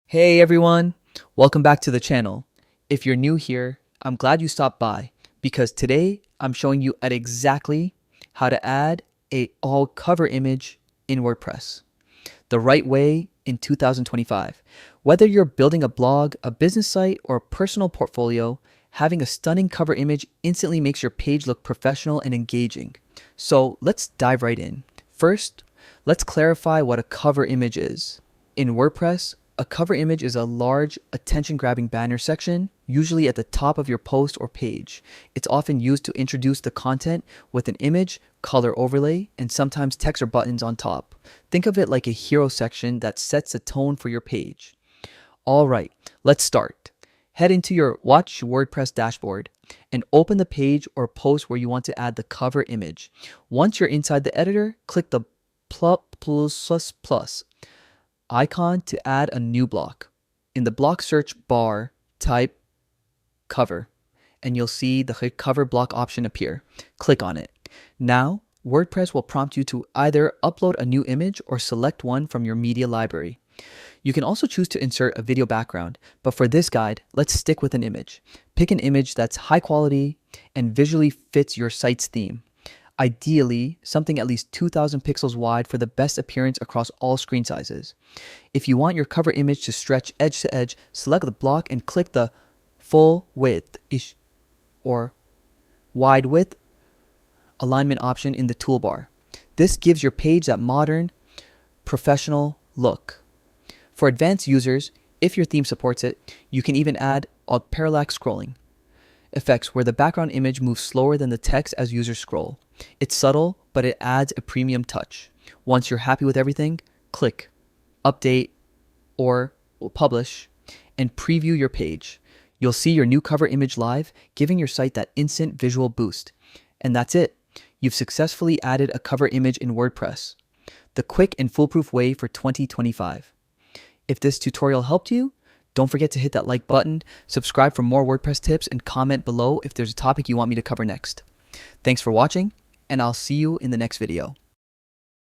Hey everyone, welcome back to the channel. If you're new here, I'm glad you stopped by because today I'm showing you at exactly how to add a all cover image in WordPress the right way in 2025. Whether you're building a blog, a business site, or a personal portfolio, having a stunning cover image instantly makes your page look professional and engaging. So let's dive right in. First, let's clarify what a cover image is. In WordPress, a cover image is a large, attention-grabbing banner section, usually at the top of your post or page. It's often used to introduce the content with an image, color overlay, and sometimes text or buttons on top. Think of it like a hero section that sets the tone for your page. All right, let's start. Head into your Watch WordPress dashboard and open the page or post where you want to add the cover image. Once you're inside the editor, click the plus icon to add a new block. In the block search bar, type cover, and you'll see the cover block option appear. Click on it. Now, WordPress will prompt you to either upload a new image or select one from your media library. You can also choose to insert a video background, but for this guide, let's stick with an image. Pick an image that's high quality and visually fits your site's theme. Ideally, something at least 2,000 pixels wide for the best appearance across all screen sizes. If you want your cover image to stretch edge to edge, select the block and click the full width or wide width alignment option in the toolbar. This gives your page that modern, professional look. For advanced users, if your theme supports it, you can even add parallax scrolling effects where the background image moves slower than the text as users scroll. It's subtle, but it adds a premium touch. Once you're happy with everything, click Update or Publish and preview your page. You'll see your new cover image live, giving your site that instant visual boost. And that's it. You've successfully added a cover image in WordPress, the quick and foolproof way for 2025. If this tutorial helped you, don't forget to hit that like button, subscribe for more WordPress tips, and comment below if there's a topic you want me to cover next. Thanks for watching, and I'll see you in the next video.